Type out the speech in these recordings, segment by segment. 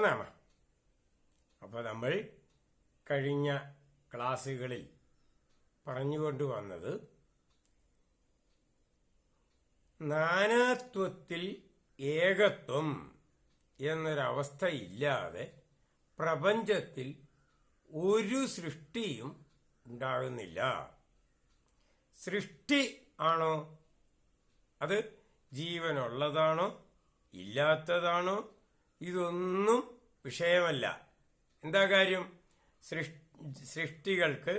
തുടങ്ങാമോ? അപ്പോൾ നമ്മൾ കഴിഞ്ഞ ക്ലാസ്സുകളിൽ പറഞ്ഞുകൊണ്ടുവന്നത് നാനാത്വത്തിൽ ഏകത്വം എന്നൊരവസ്ഥയില്ലാതെ പ്രപഞ്ചത്തിൽ ഒരു സൃഷ്ടിയും ഉണ്ടാകുന്നില്ല. സൃഷ്ടി ആണോ? അത് ജീവനുള്ളതാണോ ഇല്ലാത്തതാണോ? ഇതൊന്നും വിഷയമല്ല. എന്താ കാര്യം? സൃഷ്ടികൾക്ക്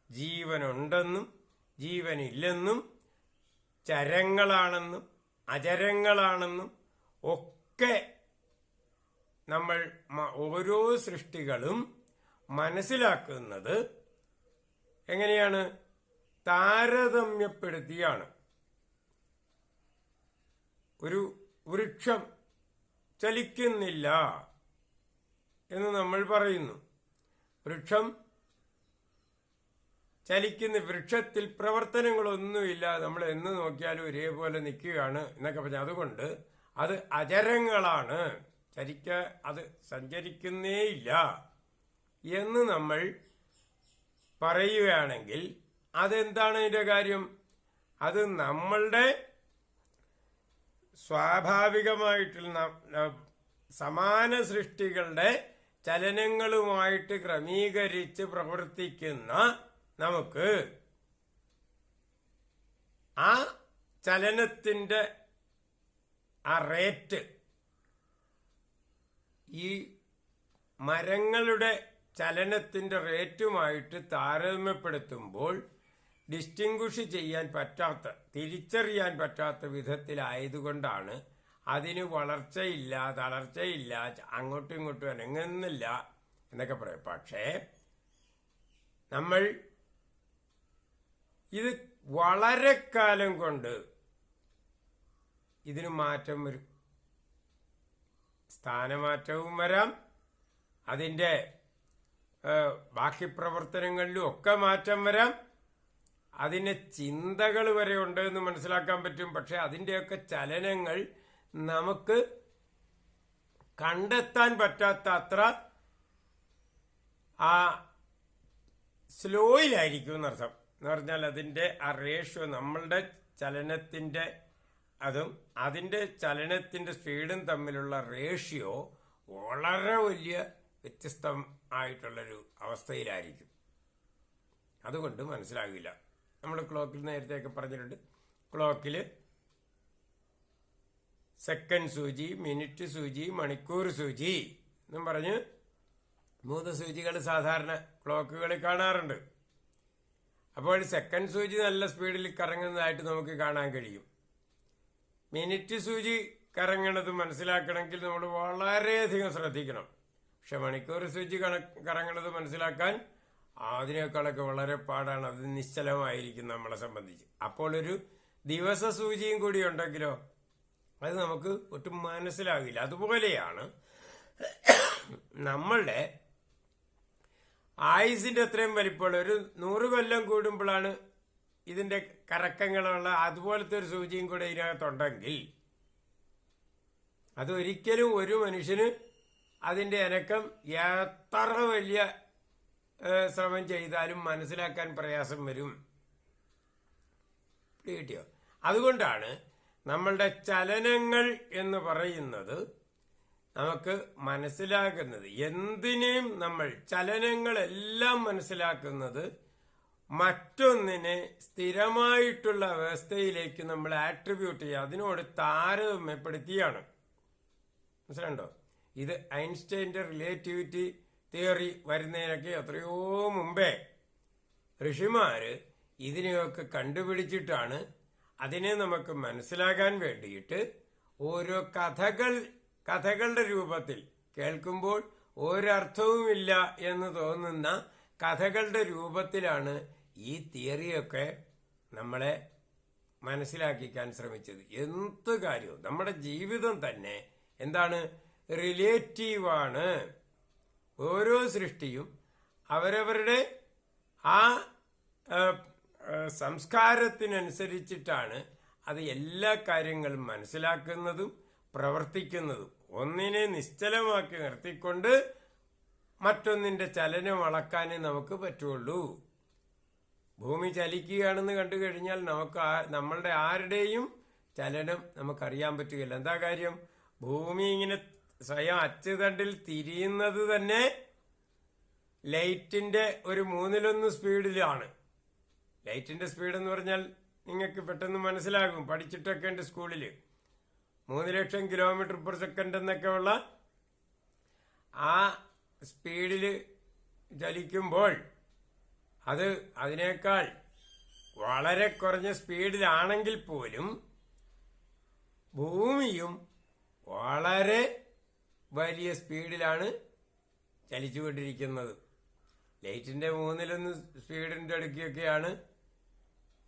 ജീവനുണ്ടെന്നും ജീവനില്ലെന്നും ചരങ്ങളാണെന്നും അചരങ്ങളാണെന്നും ഒക്കെ നമ്മൾ ഓരോ സൃഷ്ടികളും മനസ്സിലാക്കുന്നത് എങ്ങനെയാണ്? താരതമ്യപ്പെടുത്തിയാണ്. ഒരു വൃക്ഷം ചലിക്കുന്നില്ല എന്ന് നമ്മൾ പറയുന്നു. വൃക്ഷം വൃക്ഷത്തിൽ പ്രവർത്തനങ്ങളൊന്നുമില്ല, നമ്മൾ എന്ന് നോക്കിയാലും ഒരേപോലെ നിൽക്കുകയാണ് എന്നൊക്കെ പറഞ്ഞു. അതുകൊണ്ട് അത് അചരങ്ങളാണ്, അത് സഞ്ചരിക്കുന്നേയില്ല എന്ന് നമ്മൾ പറയുകയാണെങ്കിൽ അതെന്താണ് അതിൻ്റെ കാര്യം? അത് നമ്മളുടെ സ്വാഭാവികമായിട്ടുള്ള സമാന സൃഷ്ടികളുടെ ചലനങ്ങളുമായിട്ട് ക്രമീകരിച്ച് പ്രവർത്തിക്കുന്ന നമുക്ക് ആ ചലനത്തിന്റെ ആ റേറ്റ് ഈ മരങ്ങളുടെ ചലനത്തിന്റെ റേറ്റുമായിട്ട് താരതമ്യപ്പെടുത്തുമ്പോൾ ഡിസ്റ്റിങ്വിഷ് ചെയ്യാൻ പറ്റാത്ത, തിരിച്ചറിയാൻ പറ്റാത്ത വിധത്തിലായതുകൊണ്ടാണ് അതിന് വളർച്ചയില്ല, തളർച്ചയില്ല, അങ്ങോട്ടും ഇങ്ങോട്ടും അനങ്ങുന്നില്ല എന്നൊക്കെ പറയും. പക്ഷേ നമ്മൾ ഇത് വളരെ കാലം കൊണ്ട് ഇതിന് മാറ്റം വരും. സ്ഥാനമാറ്റവും വരാം, അതിൻ്റെ ബാക്കി പ്രവർത്തനങ്ങളിലും ഒക്കെ മാറ്റം വരാം, അതിന് ചിന്തകൾ വരെ ഉണ്ട് എന്ന് മനസ്സിലാക്കാൻ പറ്റും. പക്ഷെ അതിൻ്റെയൊക്കെ ചലനങ്ങൾ നമുക്ക് കണ്ടെത്താൻ പറ്റാത്ത അത്ര ആ സ്ലോയിലായിരിക്കും എന്നർത്ഥം. എന്ന് പറഞ്ഞാൽ അതിൻ്റെ ആ റേഷ്യോ, നമ്മളുടെ ചലനത്തിൻ്റെ അതും അതിൻ്റെ ചലനത്തിൻ്റെ സ്പീഡും തമ്മിലുള്ള റേഷ്യോ വളരെ വലിയ വ്യത്യസ്തമായിട്ടുള്ളൊരു അവസ്ഥയിലായിരിക്കും. അതുകൊണ്ട് മനസ്സിലാകില്ല. നമ്മൾ ക്ലോക്കിൽ നേരത്തെയൊക്കെ പറഞ്ഞിട്ടുണ്ട്, ക്ലോക്കിൽ സെക്കൻഡ് സൂചി, മിനിറ്റ് സൂചി, മണിക്കൂർ സൂചി എന്നും പറഞ്ഞ് 3 സൂചികൾ സാധാരണ ക്ലോക്കുകളിൽ കാണാറുണ്ട്. അപ്പോൾ സെക്കൻഡ് സൂചി നല്ല സ്പീഡിൽ കറങ്ങുന്നതായിട്ട് നമുക്ക് കാണാൻ കഴിയും. മിനിറ്റ് സൂചി കറങ്ങണത് മനസ്സിലാക്കണമെങ്കിൽ നമ്മൾ വളരെയധികം ശ്രദ്ധിക്കണം. പക്ഷെ മണിക്കൂർ സൂചി കറങ്ങണത് മനസ്സിലാക്കാൻ അതിനേക്കാളൊക്കെ വളരെ പാടാണ്. അത് നിശ്ചലമായിരിക്കും നമ്മളെ സംബന്ധിച്ച്. അപ്പോൾ ഒരു ദിവസ സൂചിയും കൂടി ഉണ്ടെങ്കിലോ അത് നമുക്ക് ഒട്ടും മനസ്സിലാകില്ല. അതുപോലെയാണ് നമ്മളുടെ ആയുസിന്റെ അത്രയും വലിപ്പമുള്ള ഒരു 100 കൊല്ലം കൂടുമ്പോഴാണ് ഇതിന്റെ കറക്കങ്ങളുള്ള അതുപോലത്തെ ഒരു സൂചിയും കൂടെ ഇതിനകത്തുണ്ടെങ്കിൽ അതൊരിക്കലും ഒരു മനുഷ്യന് അതിന്റെ അനക്കം എത്ര വലിയ ശ്രമം ചെയ്താലും മനസ്സിലാക്കാൻ പ്രയാസം വരും. കിട്ടിയോ? അതുകൊണ്ടാണ് നമ്മളുടെ ചലനങ്ങൾ എന്ന് പറയുന്നത് നമുക്ക് മനസ്സിലാക്കുന്നത്, എന്തിനേയും നമ്മൾ ചലനങ്ങളെല്ലാം മനസ്സിലാക്കുന്നത് മറ്റൊന്നിനെ സ്ഥിരമായിട്ടുള്ള അവസ്ഥയിലേക്ക് നമ്മൾ ആട്രിബ്യൂട്ട് ചെയ്യുക, അതിനോട് താരതമ്യപ്പെടുത്തിയാണ്. മനസ്സിലുണ്ടോ? ഇത് ഐൻസ്റ്റൈൻ്റെ റിലേറ്റിവിറ്റി തിയറി വരുന്നതിനൊക്കെ എത്രയോ മുമ്പേ ഋഷിമാര് ഇതിനെയൊക്കെ കണ്ടുപിടിച്ചിട്ടാണ് അതിനെ നമുക്ക് മനസ്സിലാകാൻ വേണ്ടിയിട്ട് ഓരോ കഥകളുടെ രൂപത്തിൽ കേൾക്കുമ്പോൾ ഒരർത്ഥവുമില്ല എന്ന് തോന്നുന്ന കഥകളുടെ രൂപത്തിലാണ് ഈ തിയറിയൊക്കെ നമ്മളെ മനസ്സിലാക്കിക്കാൻ ശ്രമിച്ചത്. എന്ത് കാര്യവും നമ്മുടെ ജീവിതം തന്നെ എന്താണ്? റിലേറ്റീവാണ്. ഓരോ സൃഷ്ടിയും അവരവരുടെ ആ സംസ്കാരത്തിനനുസരിച്ചിട്ടാണ് അത് എല്ലാ കാര്യങ്ങളും മനസ്സിലാക്കുന്നതും പ്രവർത്തിക്കുന്നതും. ഒന്നിനെ നിശ്ചലമാക്കി നിർത്തിക്കൊണ്ട് മറ്റൊന്നിന്റെ ചലനം അളക്കാനേ നമുക്ക് പറ്റുള്ളൂ. ഭൂമി ചലിക്കുകയാണെന്ന് കണ്ടു കഴിഞ്ഞാൽ നമ്മളുടെ ആരുടെയും ചലനം നമുക്കറിയാൻ പറ്റുകയില്ല. എന്താ കാര്യം? ഭൂമി ഇങ്ങനെ സ്വയം അച്ചുതണ്ടിൽ തിരിയുന്നത് തന്നെ ലൈറ്റിന്റെ ഒരു 1/3 സ്പീഡിലാണ്. ലൈറ്റിന്റെ സ്പീഡ് എന്ന് പറഞ്ഞാൽ നിങ്ങൾക്ക് പെട്ടെന്ന് മനസ്സിലാകും, പഠിച്ചിട്ടൊക്കെ ഉണ്ട് സ്കൂളിൽ. 3,00,000 km/s എന്നൊക്കെ ഉള്ള ആ സ്പീഡിൽ ചലിക്കുമ്പോൾ അതിനേക്കാൾ വളരെ കുറഞ്ഞ സ്പീഡിലാണെങ്കിൽ പോലും ഭൂമിയും വളരെ വലിയ സ്പീഡിലാണ് ചലിച്ചുകൊണ്ടിരിക്കുന്നത്. ലൈറ്റിന്റെ 1/3 സ്പീഡിന്റെ അടുക്കൊക്കെയാണ്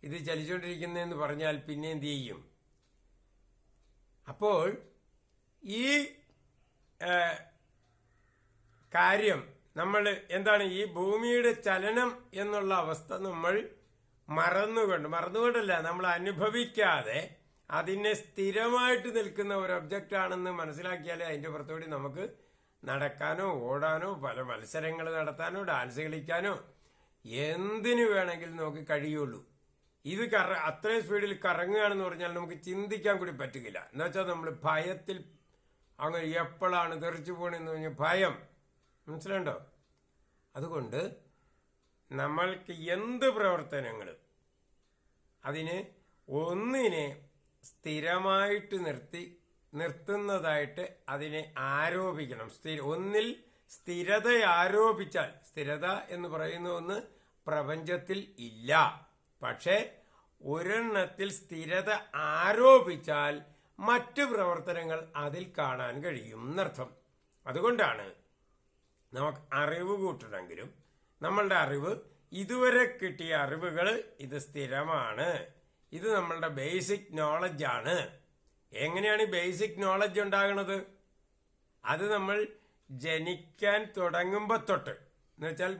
ഇത് ചലിച്ചുകൊണ്ടിരിക്കുന്നതെന്ന് പറഞ്ഞാൽ പിന്നെ എന്ത് ചെയ്യും? അപ്പോൾ ഈ കാര്യം നമ്മൾ എന്താണ്, ഈ ഭൂമിയുടെ ചലനം എന്നുള്ള അവസ്ഥ നമ്മൾ മറന്നുകൊണ്ടല്ല, നമ്മൾ അനുഭവിക്കാതെ അതിനെ സ്ഥിരമായിട്ട് നിൽക്കുന്ന ഒരു ഒബ്ജക്റ്റ് ആണെന്ന് മനസ്സിലാക്കിയാലേ അതിന്റെ പുറത്തുകൂടി നമുക്ക് നടക്കാനോ ഓടാനോ പല മത്സരങ്ങൾ നടത്താനോ ഡാൻസ് കളിക്കാനോ എന്തിനു വേണമെങ്കിലും നമുക്ക് കഴിയുള്ളൂ. ഇത് അത്രയും സ്പീഡിൽ കറങ്ങുകയാണെന്ന് പറഞ്ഞാൽ നമുക്ക് ചിന്തിക്കാൻ കൂടി പറ്റുകയില്ല. എന്ന് വെച്ചാൽ നമ്മൾ ഭയത്തിൽ അങ്ങനെ എപ്പോഴാണ് തെറിച്ചു പോകണമെന്ന് പറഞ്ഞാൽ ഭയം, മനസ്സിലുണ്ടോ? അതുകൊണ്ട് നമ്മൾക്ക് എന്ത് പ്രവർത്തനങ്ങളും അതിന് ഒന്നിനെ സ്ഥിരമായിട്ട് നിർത്തുന്നതായിട്ട് അതിനെ ആരോപിക്കണം. ഒന്നിൽ സ്ഥിരത ആരോപിച്ചാൽ, സ്ഥിരത എന്ന് പറയുന്ന ഒന്ന് പ്രപഞ്ചത്തിൽ ഇല്ല, പക്ഷെ ഒരെണ്ണത്തിൽ സ്ഥിരത ആരോപിച്ചാൽ മറ്റു പ്രവർത്തനങ്ങൾ അതിൽ കാണാൻ കഴിയും എന്നർത്ഥം. അതുകൊണ്ടാണ് നമുക്ക് അറിവ് കൂട്ടണമെങ്കിലും നമ്മളുടെ അറിവ്, ഇതുവരെ കിട്ടിയ അറിവുകൾ ഇത് സ്ഥിരമാണ്, ഇത് നമ്മളുടെ ബേസിക് നോളജ് ആണ്. എങ്ങനെയാണ് ഈ ബേസിക് നോളജ് ഉണ്ടാകുന്നത്? അത് നമ്മൾ ജനിക്കാൻ തുടങ്ങുമ്പോൾ തൊട്ട്, എന്ന് വെച്ചാൽ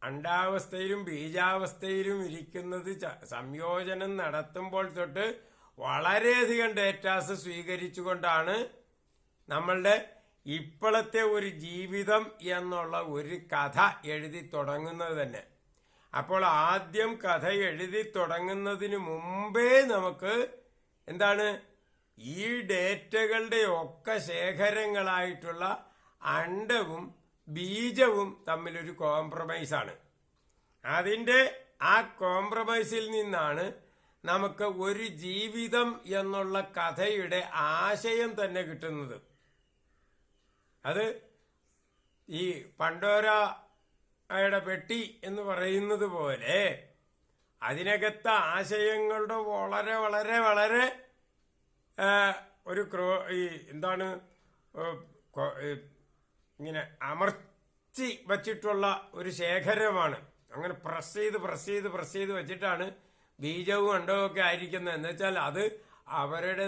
അണ്ഡാവസ്ഥയിലും ബീജാവസ്ഥയിലും ഇരിക്കുന്നത് സംയോജനം നടത്തുമ്പോൾ തൊട്ട് വളരെയധികം ഡേറ്റാസ് സ്വീകരിച്ചുകൊണ്ടാണ് നമ്മളുടെ ഇപ്പോഴത്തെ ഒരു ജീവിതം എന്നുള്ള ഒരു കഥ എഴുതി തുടങ്ങുന്നത് തന്നെ. അപ്പോൾ ആദ്യം കഥ എഴുതി തുടങ്ങുന്നതിന് മുമ്പേ നമുക്ക് എന്താണ്, ഈ ഡേറ്റകളുടെ ഒക്കെ ശേഖരങ്ങളായിട്ടുള്ള അണ്ഡവും ബീജവും തമ്മിലൊരു കോംപ്രമൈസാണ്. അതിന്റെ ആ കോംപ്രമൈസിൽ നിന്നാണ് നമുക്ക് ഒരു ജീവിതം എന്നുള്ള കഥയുടെ ആശയം തന്നെ കിട്ടുന്നത്. അത് ഈ പണ്ടോരയുടെ പെട്ടി എന്ന് പറയുന്നത് പോലെ അതിനകത്തെ ആശയങ്ങളുടെ വളരെ വളരെ വളരെ ഒരു എന്താണ് ഇങ്ങനെ അമർത്തി വച്ചിട്ടുള്ള ഒരു ശേഖരമാണ്. അങ്ങനെ പ്രസ് ചെയ്ത് വെച്ചിട്ടാണ് ബീജവും അണ്ടവും ഒക്കെ ആയിരിക്കുന്നത്. എന്ന് വെച്ചാൽ അത്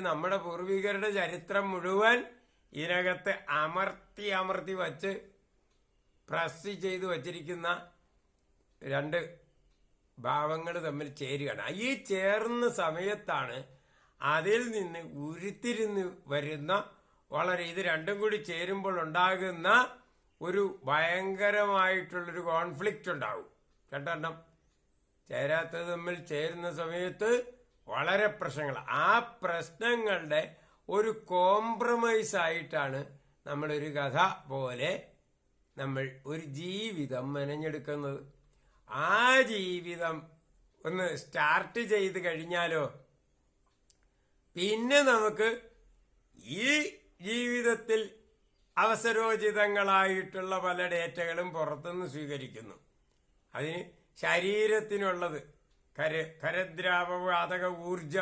നമ്മുടെ പൂർവികരുടെ ചരിത്രം മുഴുവൻ ഇതിനകത്ത് അമർത്തി വച്ച് പ്രസ് ചെയ്ത് വച്ചിരിക്കുന്ന രണ്ട് ഭാവങ്ങൾ തമ്മിൽ ചേരുകയാണ്. ഈ ചേർന്ന സമയത്താണ് അതിൽ നിന്ന് ഉരുത്തിരിഞ്ഞ് വരുന്ന ഇത് രണ്ടും കൂടി ചേരുമ്പോൾ ഉണ്ടാകുന്ന ഒരു ഭയങ്കരമായിട്ടുള്ളൊരു കോൺഫ്ലിക്റ്റ് ഉണ്ടാവും. രണ്ടെണ്ണം ചേരാത്തത് തമ്മിൽ ചേരുന്ന സമയത്ത് വളരെ പ്രശ്നങ്ങൾ. ആ പ്രശ്നങ്ങളുടെ ഒരു കോംപ്രമൈസ് ആയിട്ടാണ് നമ്മളൊരു കഥ പോലെ നമ്മൾ ഒരു ജീവിതം മെനഞ്ഞെടുക്കുന്നത്. ആ ജീവിതം ഒന്ന് സ്റ്റാർട്ട് ചെയ്ത് കഴിഞ്ഞാലോ പിന്നെ നമുക്ക് ഈ ജീവിതത്തിൽ അവസരോചിതങ്ങളായിട്ടുള്ള പല ഡേറ്റകളും പുറത്തുനിന്ന് സ്വീകരിക്കുന്നു. അതിന് ശരീരത്തിനുള്ളത് ഖരദ്രാവവാതക ഊർജ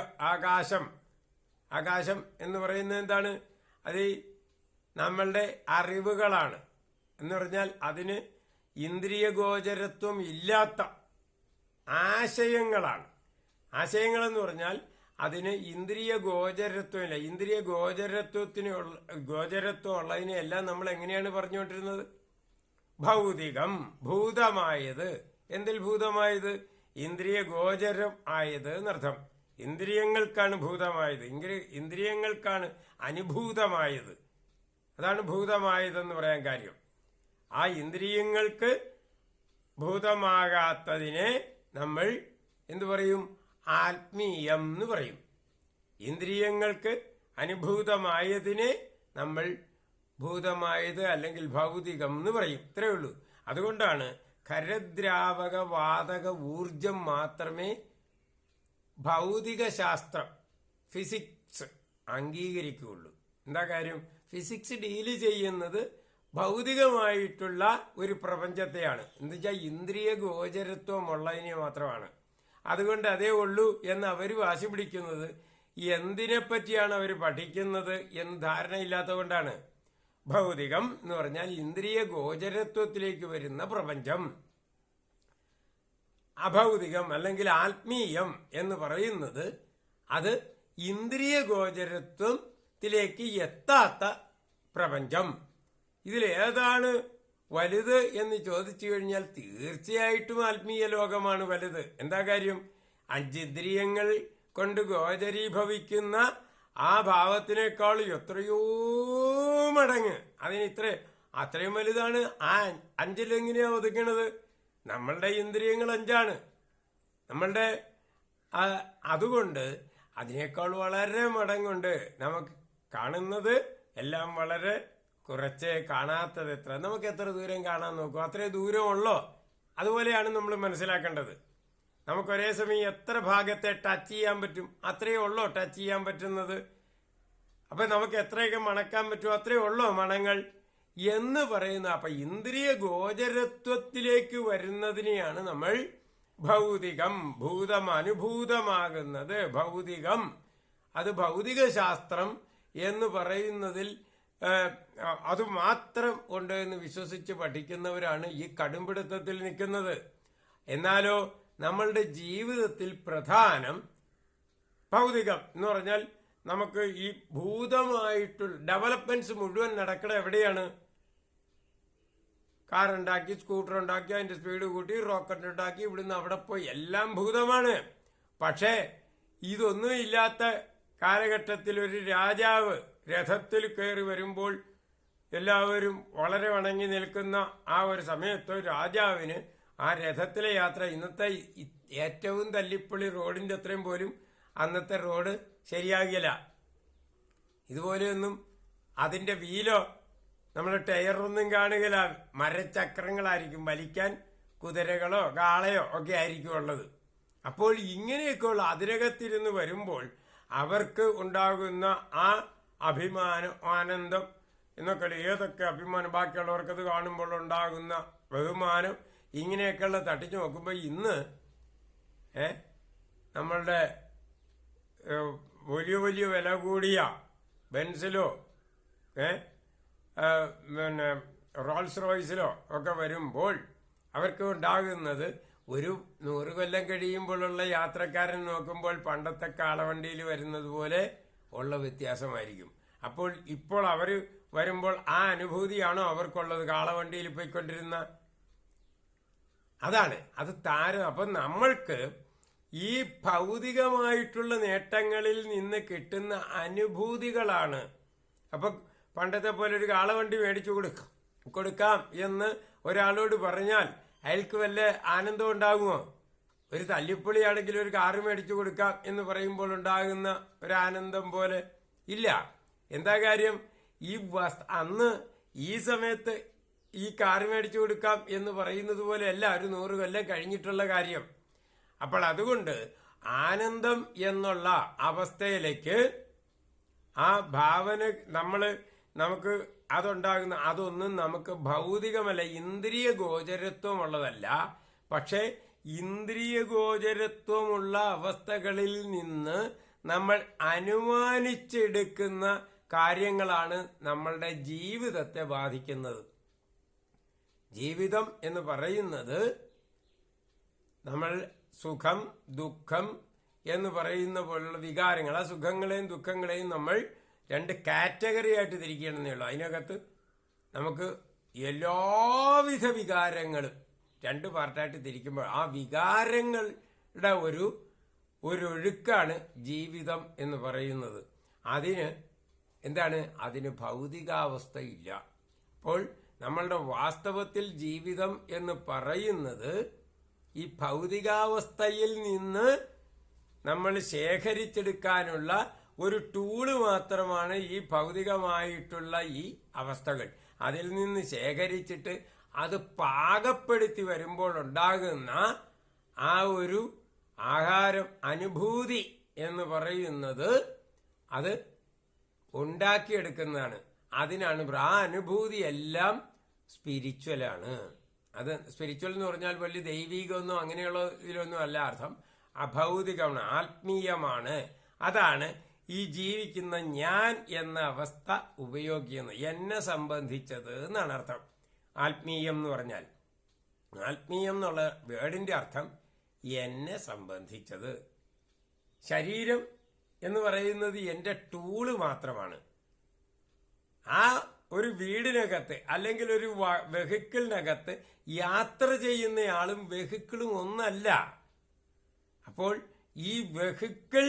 ആകാശം എന്ന് പറയുന്നത് എന്താണ്? അത് നമ്മളുടെ അറിവുകളാണ്. എന്ന് പറഞ്ഞാൽ അതിന് ഇന്ദ്രിയഗോചരത്വം ഇല്ലാത്ത ആശയങ്ങളാണ്. ആശയങ്ങളെന്ന് പറഞ്ഞാൽ അതിന് ഇന്ദ്രിയ ഗോചരത്വമില്ല. ഇന്ദ്രിയ ഗോചരത്വം ഉള്ളതിനെയെല്ലാം നമ്മൾ എങ്ങനെയാണ് പറഞ്ഞുകൊണ്ടിരുന്നത്? ഭൗതികം, ഭൂതമായത്. എന്തിൽ ഭൂതമായത്? ഇന്ദ്രിയ ഗോചരം ആയത് എന്നർത്ഥം. ഇന്ദ്രിയങ്ങൾക്കാണ് ഭൂതമായത്, ഇന്ദ്രിയങ്ങൾക്കാണ് അനുഭൂതമായത്. അതാണ് ഭൂതമായതെന്ന് പറയാൻ കാര്യം. ആ ഇന്ദ്രിയങ്ങൾക്ക് ഭൂതമാകാത്തതിനെ നമ്മൾ എന്തു പറയും? ആത്മീയം എന്ന് പറയും. ഇന്ദ്രിയങ്ങൾക്ക് അനുഭൂതമായതിനെ നമ്മൾ ഭൂതമായത് അല്ലെങ്കിൽ ഭൗതികം എന്ന് പറയും. ഇത്രയേ ഉള്ളൂ. അതുകൊണ്ടാണ് ഖരദ്രാവക വാതക ഊർജം മാത്രമേ ഭൗതിക ശാസ്ത്രം, ഫിസിക്സ് അംഗീകരിക്കുകയുള്ളൂ. എന്താ കാര്യം? ഫിസിക്സ് ഡീല് ചെയ്യുന്നത് ഭൗതികമായിട്ടുള്ള ഒരു പ്രപഞ്ചത്തെയാണ്. എന്നുവെച്ചാൽ ഇന്ദ്രിയ ഗോചരത്വമുള്ളതിനെ മാത്രമാണ്. അതുകൊണ്ട് അതേ ഉള്ളൂ എന്ന് അവർ വാശി പിടിക്കുന്നത് എന്തിനെ പറ്റിയാണ് അവർ പഠിക്കുന്നത് എന്ന് ധാരണയില്ലാത്തത് കൊണ്ടാണ്. ഭൗതികം എന്ന് പറഞ്ഞാൽ ഇന്ദ്രിയ ഗോചരത്വത്തിലേക്ക് വരുന്ന പ്രപഞ്ചം. അഭൗതികം അല്ലെങ്കിൽ ആത്മീയം എന്ന് പറയുന്നത് അത് ഇന്ദ്രിയ ഗോചരത്വത്തിലേക്ക് എത്താത്ത പ്രപഞ്ചം. ഇതിലേതാണ് വലുത് എന്ന് ചോദിച്ചു കഴിഞ്ഞാൽ തീർച്ചയായിട്ടും ആത്മീയ ലോകമാണ് വലുത്. എന്താ കാര്യം? അഞ്ചിന്ദ്രിയങ്ങൾ കൊണ്ട് ഗോചരീഭവിക്കുന്ന ആ ഭാവത്തിനേക്കാൾ എത്രയോ മടങ്ങ് അത്രയും വലുതാണ്. ആ അഞ്ചിലെങ്ങനെയാ ഒതുക്കണത്? നമ്മളുടെ ഇന്ദ്രിയങ്ങൾ അഞ്ചാണ്. നമ്മളുടെ അതുകൊണ്ട് അതിനേക്കാൾ വളരെ മടങ്ങുണ്ട്. നമുക്ക് കാണുന്നത് എല്ലാം വളരെ കുറച്ചേ കാണാത്തത്. നമുക്ക് എത്ര ദൂരം കാണാൻ നോക്കും, അത്രേ ദൂരമുള്ളോ? അതുപോലെയാണ് നമ്മൾ മനസ്സിലാക്കേണ്ടത്. നമുക്ക് ഒരേ സമയം എത്ര ഭാഗത്തെ ടച്ച് ചെയ്യാൻ പറ്റും, അത്രയേ ഉള്ളോ ടച്ച് ചെയ്യാൻ പറ്റുന്നത്. അപ്പൊ നമുക്ക് എത്രയൊക്കെ മണക്കാൻ പറ്റുമോ അത്രയേ ഉള്ളോ മണങ്ങൾ എന്ന് പറയുന്ന. അപ്പൊ ഇന്ദ്രിയ ഗോചരത്വത്തിലേക്ക് വരുന്നതിനെയാണ് നമ്മൾ ഭൗതികം, അനുഭൂതമാകുന്നത് ഭൗതികം. അത് ഭൗതിക ശാസ്ത്രം എന്ന് പറയുന്നതിൽ അത് മാത്രം ഉണ്ട് എന്ന് വിശ്വസിച്ച് പഠിക്കുന്നവരാണ് ഈ കടുംപിടുത്തത്തിൽ നിൽക്കുന്നത്. എന്നാലോ നമ്മളുടെ ജീവിതത്തിൽ പ്രധാനം ഭൗതികം എന്ന് പറഞ്ഞാൽ നമുക്ക് ഈ ഭൂതമായിട്ടുള്ള ഡെവലപ്മെന്റ്സ് മുഴുവൻ നടക്കണ എവിടെയാണ്? കാർ ഉണ്ടാക്കി, സ്കൂട്ടർ ഉണ്ടാക്കി, അതിന്റെ സ്പീഡ് കൂട്ടി, റോക്കറ്റ് ഉണ്ടാക്കി, ഇവിടുന്ന് അവിടെ പോയി, എല്ലാം ഭൂതമാണ്. പക്ഷേ ഇതൊന്നും ഇല്ലാത്ത കാലഘട്ടത്തിൽ ഒരു രാജാവ് രഥത്തിൽ കയറി വരുമ്പോൾ എല്ലാവരും വളരെ വണങ്ങി നിൽക്കുന്ന ആ ഒരു സമയത്ത് രാജാവിന് ആ രഥത്തിലെ യാത്ര, ഇന്നത്തെ ഏറ്റവും തല്ലിപ്പൊളി റോഡിന്റെ അത്രയും പോലും അന്നത്തെ റോഡ് ശരിയാകില്ല. ഇതുപോലെയൊന്നും അതിന്റെ വീലോ നമ്മൾ ടയറൊന്നും കാണുകയില്ല. മരചക്രങ്ങളായിരിക്കും, വലിക്കാൻ കുതിരകളോ കാളയോ ഒക്കെ ആയിരിക്കും ഉള്ളത്. അപ്പോൾ ഇങ്ങനെയൊക്കെയുള്ള അതിനകത്തിരുന്ന് വരുമ്പോൾ അവർക്ക് ഉണ്ടാകുന്ന ആ അഭിമാനം, ആനന്ദം എന്നൊക്കെ, ഏതൊക്കെ അഭിമാനം, ബാക്കിയുള്ളവർക്കത് കാണുമ്പോൾ ഉണ്ടാകുന്ന ബഹുമാനം, ഇങ്ങനെയൊക്കെയുള്ള തട്ടിച്ചു നോക്കുമ്പോൾ ഇന്ന് നമ്മളുടെ വലിയ വലിയ വില കൂടിയ ബെൻസിലോ പിന്നെ റോൾസ് റോയ്സിലോ ഒക്കെ വരുമ്പോൾ അവർക്ക് ഉണ്ടാകുന്നത് ഒരു 100 കൊല്ലം കഴിയുമ്പോഴുള്ള യാത്രക്കാരൻ നോക്കുമ്പോൾ പണ്ടത്തെ കാളവണ്ടിയിൽ വരുന്നത് പോലെ ഉള്ള വ്യത്യാസമായിരിക്കും. അപ്പോൾ ഇപ്പോൾ അവർ വരുമ്പോൾ ആ അനുഭൂതിയാണോ അവർക്കുള്ളത് കാളവണ്ടിയിൽ പോയിക്കൊണ്ടിരുന്ന? അതാണ് അത് താരം. അപ്പം നമ്മൾക്ക് ഈ ഭൗതികമായിട്ടുള്ള നേട്ടങ്ങളിൽ നിന്ന് കിട്ടുന്ന അനുഭൂതികളാണ്. അപ്പൊ പണ്ടത്തെ പോലെ ഒരു കാളവണ്ടി മേടിച്ചു കൊടുക്കാം എന്ന് ഒരാളോട് പറഞ്ഞാൽ അയാൾക്ക് വല്ല ആനന്ദം ഉണ്ടാകുമോ? ഒരു തല്ലിപ്പൊളിയാണെങ്കിൽ ഒരു കാറ് മേടിച്ചു കൊടുക്കാം എന്ന് പറയുമ്പോൾ ഉണ്ടാകുന്ന ഒരു ആനന്ദം പോലെ ഇല്ല. എന്താ കാര്യം? അന്ന് ഈ സമയത്ത് ഈ കാറ് മേടിച്ചു കൊടുക്കാം എന്ന് പറയുന്നത് പോലെയല്ല ഒരു 100 കൊല്ലം കഴിഞ്ഞിട്ടുള്ള കാര്യം. അപ്പോൾ അതുകൊണ്ട് ആനന്ദം എന്നുള്ള അവസ്ഥയിലേക്ക് ആ ഭാവന നമുക്ക് അതുണ്ടാകുന്ന അതൊന്നും നമുക്ക് ഭൗതികമല്ല, ഇന്ദ്രിയ ഗോചരത്വമുള്ളതല്ല. പക്ഷെ ഇന്ദ്രിയ ഗോചരത്വമുള്ള അവസ്ഥകളിൽ നിന്ന് നമ്മൾ അനുമാനിച്ചെടുക്കുന്ന കാര്യങ്ങളാണ് നമ്മളുടെ ജീവിതത്തെ ബാധിക്കുന്നത്. ജീവിതം എന്ന് പറയുന്നത് നമ്മൾ സുഖം ദുഃഖം എന്ന് പറയുന്ന പോലുള്ള വികാരങ്ങൾ, ആ സുഖങ്ങളെയും ദുഃഖങ്ങളെയും നമ്മൾ 2 കാറ്റഗറി ആയിട്ട് തിരിക്കണമെന്നേ ഉള്ളൂ. അതിനകത്ത് നമുക്ക് എല്ലാവിധ വികാരങ്ങളും 2 പാർട്ടായിട്ട് തിരിക്കുമ്പോൾ ആ വികാരങ്ങളുടെ ഒരു ഒഴുക്കാണ് ജീവിതം എന്ന് പറയുന്നത്. അതിന് എന്താണ്? അതിന് ഭൗതികാവസ്ഥയില്ല. അപ്പോൾ നമ്മളുടെ വാസ്തവത്തിൽ ജീവിതം എന്ന് പറയുന്നത് ഈ ഭൗതികാവസ്ഥയിൽ നിന്ന് നമ്മൾ ശേഖരിച്ചെടുക്കാനുള്ള ഒരു ടൂള് മാത്രമാണ് ഈ ഭൗതികമായിട്ടുള്ള ഈ അവസ്ഥകൾ. അതിൽ നിന്ന് ശേഖരിച്ചിട്ട് അത് പാകപ്പെടുത്തി വരുമ്പോൾ ഉണ്ടാകുന്ന ആ ഒരു ആഹാരം, അനുഭൂതി എന്ന് പറയുന്നത് അത് ഉണ്ടാക്കിയെടുക്കുന്നതാണ്. അതിനാണ് ആ അനുഭൂതി എല്ലാം സ്പിരിച്വലാണ്. അത് സ്പിരിച്വൽ എന്ന് പറഞ്ഞാൽ വലിയ ദൈവികമൊന്നും അങ്ങനെയുള്ള ഇതിലൊന്നും അല്ല അർത്ഥം. അഭൗതികമാണ്, ആത്മീയമാണ്. അതാണ് ഈ ജീവിക്കുന്ന ഞാൻ എന്ന അവസ്ഥ ഉപയോഗിക്കുന്നത്. എന്നെ സംബന്ധിച്ചത് എന്നാണ് അർത്ഥം ആത്മീയം എന്ന് പറഞ്ഞാൽ. ആത്മീയം എന്നുള്ള വേർഡിന്റെ അർത്ഥം എന്നെ സംബന്ധിച്ചത്. ശരീരം എന്ന് പറയുന്നത് എന്റെ ടൂള് മാത്രമാണ്. ആ ഒരു വീടിനകത്ത് അല്ലെങ്കിൽ ഒരു വെഹിക്കിളിനകത്ത് യാത്ര ചെയ്യുന്നയാളും വെഹിക്കിളും ഒന്നല്ല. അപ്പോൾ ഈ വെഹിക്കിൾ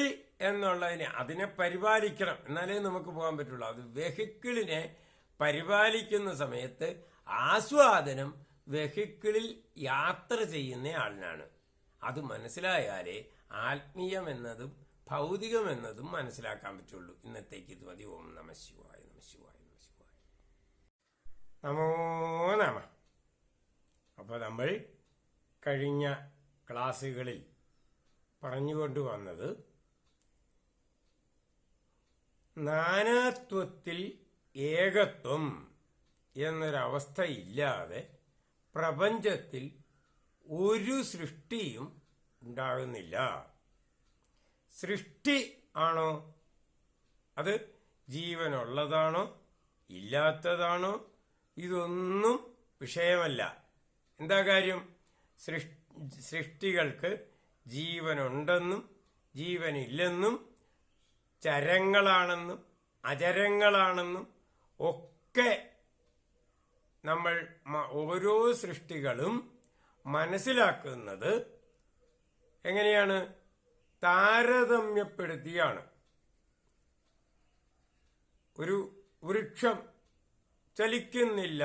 എന്നുള്ളതിനെ അതിനെ പരിപാലിക്കണം, എന്നാലേ നമുക്ക് പോകാൻ പറ്റുള്ളൂ. അത് വെഹിക്കിളിനെ പരിപാലിക്കുന്ന സമയത്ത് ആസ്വാദനം വെഹിക്കിളിൽ യാത്ര ചെയ്യുന്ന ആളിനാണ്. അത് മനസ്സിലായാലേ ആത്മീയം എന്നതും ഭൗതികം എന്നതും മനസ്സിലാക്കാൻ പറ്റുള്ളൂ. ഇന്നത്തേക്ക് ഇത് മതി. ഓം നമ ശിവായ, നമ ശിവായ, നമ ശിവായ, നമോ നമ. അപ്പോൾ നമ്മൾ കഴിഞ്ഞ ക്ലാസ്സുകളിൽ പറഞ്ഞുകൊണ്ടുവന്നത് നാനാത്വത്തിൽ ഏകത്വം എന്നൊരവസ്ഥയില്ലാതെ പ്രപഞ്ചത്തിൽ ഒരു സൃഷ്ടിയും ഉണ്ടാകുന്നില്ല. സൃഷ്ടി ആണോ? അത് ജീവനുള്ളതാണോ ഇല്ലാത്തതാണോ? ഇതൊന്നും വിഷയമല്ല. എന്താ കാര്യം? സൃഷ്ടികൾക്ക് ജീവനുണ്ടെന്നും ജീവനില്ലെന്നും ചരങ്ങളാണെന്നും അചരങ്ങളാണെന്നും ഒക്കെ നമ്മൾ ഓരോ സൃഷ്ടികളും മനസ്സിലാക്കുന്നത് എങ്ങനെയാണ്? താരതമ്യപ്പെടുത്തിയാണ്. ഒരു വൃക്ഷം ചലിക്കുന്നില്ല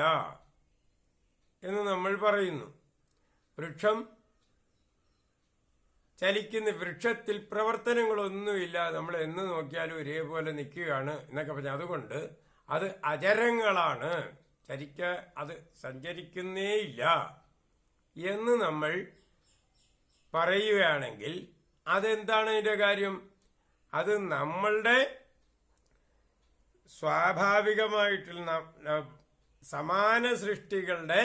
എന്ന് നമ്മൾ പറയുന്നു. വൃക്ഷം ചലിക്കുന്ന, വൃക്ഷത്തിൽ പ്രവർത്തനങ്ങളൊന്നുമില്ല, നമ്മൾ എന്ന് നോക്കിയാലും ഒരേപോലെ നിൽക്കുകയാണ് എന്നൊക്കെ പറഞ്ഞാൽ അതുകൊണ്ട് അത് അചരങ്ങളാണ്, അത് സഞ്ചരിക്കുന്നേയില്ല എന്ന് നമ്മൾ പറയുകയാണെങ്കിൽ അതെന്താണ് അതിന്റെ കാര്യം? അത് നമ്മളുടെ സ്വാഭാവികമായിട്ടുള്ള സമാന സൃഷ്ടികളുടെ